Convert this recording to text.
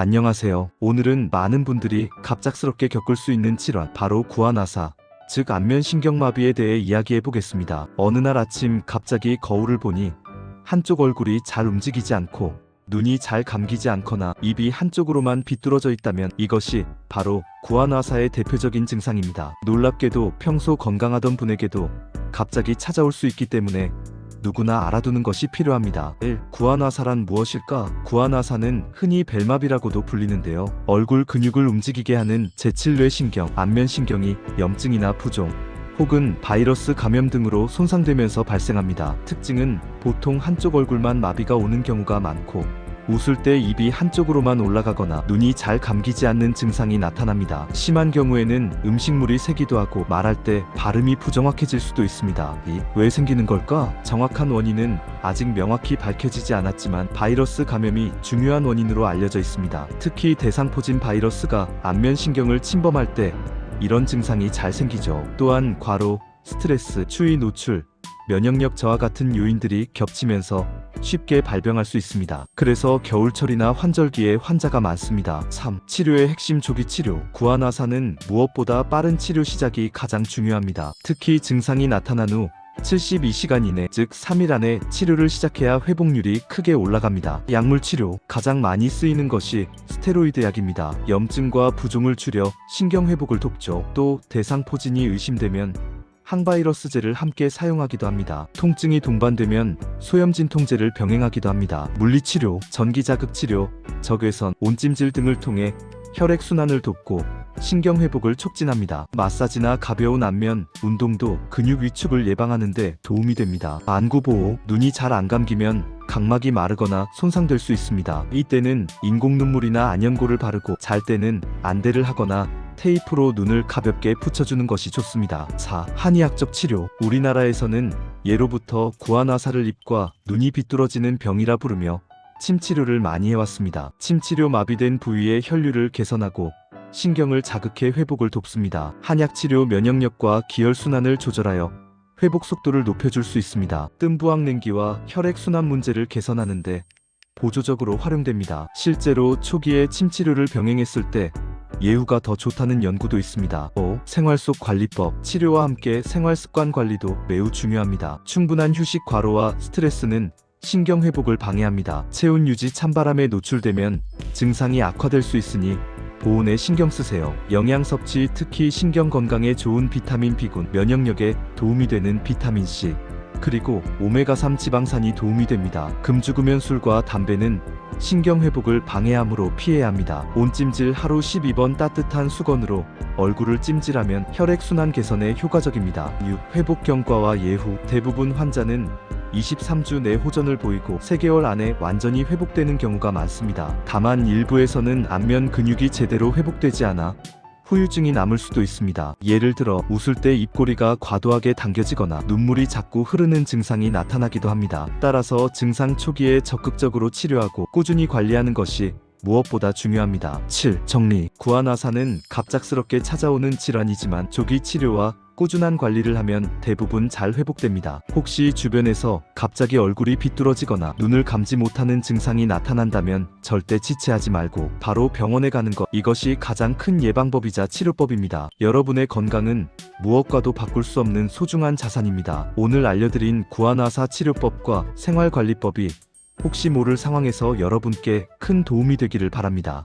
안녕하세요. 오늘은 많은 분들이 갑작스럽게 겪을 수 있는 질환, 바로 구안화사, 즉 안면신경마비에 대해 이야기해 보겠습니다. 어느 날 아침 갑자기 거울을 보니 한쪽 얼굴이 잘 움직이지 않고 눈이 잘 감기지 않거나 입이 한쪽으로만 비뚤어져 있다면 이것이 바로 구안화사의 대표적인 증상입니다. 놀랍게도 평소 건강하던 분에게도 갑자기 찾아올 수 있기 때문에 누구나 알아두는 것이 필요합니다. 1. 구안화사란 무엇일까? 구안화사는 흔히 벨마비라고도 불리는데요. 얼굴 근육을 움직이게 하는 제7뇌신경, 안면신경이 염증이나 부종, 혹은 바이러스 감염 등으로 손상되면서 발생합니다. 특징은 보통 한쪽 얼굴만 마비가 오는 경우가 많고 웃을 때 입이 한쪽으로만 올라가거나 눈이 잘 감기지 않는 증상이 나타납니다. 심한 경우에는 음식물이 새기도 하고 말할 때 발음이 부정확해질 수도 있습니다. 왜 생기는 걸까? 정확한 원인은 아직 명확히 밝혀지지 않았지만 바이러스 감염이 중요한 원인으로 알려져 있습니다. 특히 대상포진 바이러스가 안면신경을 침범할 때 이런 증상이 잘 생기죠. 또한 과로, 스트레스, 추위 노출, 면역력 저하 같은 요인들이 겹치면서 쉽게 발병할 수 있습니다. 그래서 겨울철이나 환절기에 환자가 많습니다. 3. 치료의 핵심 조기 치료. 구안화사는 무엇보다 빠른 치료 시작이 가장 중요합니다. 특히 증상이 나타난 후 72시간 이내, 즉 3일 안에 치료를 시작해야 회복률이 크게 올라갑니다. 약물 치료. 가장 많이 쓰이는 것이 스테로이드 약입니다. 염증과 부종을 줄여 신경 회복을 돕죠. 또 대상포진이 의심되면 항바이러스제를 함께 사용하기도 합니다. 통증이 동반되면 소염진통제를 병행하기도 합니다. 물리치료, 전기자극치료, 적외선, 온찜질 등을 통해 혈액순환을 돕고 신경회복을 촉진합니다. 마사지나 가벼운 안면 운동도 근육 위축을 예방하는 데 도움이 됩니다. 안구보호, 눈이 잘 안 감기면 각막이 마르거나 손상될 수 있습니다. 이때는 인공눈물이나 안연고를 바르고 잘 때는 안대를 하거나 테이프로 눈을 가볍게 붙여주는 것이 좋습니다. 4. 한의학적 치료. 우리나라에서는 예로부터 구안화사를 입과 눈이 비뚤어지는 병이라 부르며 침치료를 많이 해왔습니다. 침치료 마비된 부위의 혈류를 개선하고 신경을 자극해 회복을 돕습니다. 한약치료 면역력과 기혈순환을 조절하여 회복 속도를 높여줄 수 있습니다. 뜸부항냉기와 혈액순환 문제를 개선하는데 보조적으로 활용됩니다. 실제로 초기에 침치료를 병행했을 때 예후가 더 좋다는 연구도 있습니다. 5. 생활 속 관리법. 치료와 함께 생활 습관 관리도 매우 중요합니다. 충분한 휴식, 과로와 스트레스는 신경 회복을 방해합니다. 체온 유지, 찬바람에 노출되면 증상이 악화될 수 있으니 보온에 신경 쓰세요. 영양 섭취, 특히 신경 건강에 좋은 비타민 B군, 면역력에 도움이 되는 비타민 C, 그리고 오메가3 지방산이 도움이 됩니다. 금주금연 술과 담배는 신경 회복을 방해하므로 피해야 합니다. 온찜질, 하루 12번 따뜻한 수건으로 얼굴을 찜질하면 혈액순환 개선에 효과적입니다. 6. 회복 경과와 예후. 대부분 환자는 23주 내 호전을 보이고 3개월 안에 완전히 회복되는 경우가 많습니다. 다만 일부에서는 안면 근육이 제대로 회복되지 않아 후유증이 남을 수도 있습니다. 예를 들어 웃을 때 입꼬리가 과도하게 당겨지거나 눈물이 자꾸 흐르는 증상이 나타나기도 합니다. 따라서 증상 초기에 적극적으로 치료하고 꾸준히 관리하는 것이 무엇보다 중요합니다. 7. 정리. 구안화사는 갑작스럽게 찾아오는 질환이지만 조기 치료와 꾸준한 관리를 하면 대부분 잘 회복됩니다. 혹시 주변에서 갑자기 얼굴이 비뚤어지거나 눈을 감지 못하는 증상이 나타난다면 절대 지체하지 말고 바로 병원에 가는 것, 이것이 가장 큰 예방법이자 치료법입니다. 여러분의 건강은 무엇과도 바꿀 수 없는 소중한 자산입니다. 오늘 알려드린 구안화사 치료법과 생활관리법이 혹시 모를 상황에서 여러분께 큰 도움이 되기를 바랍니다.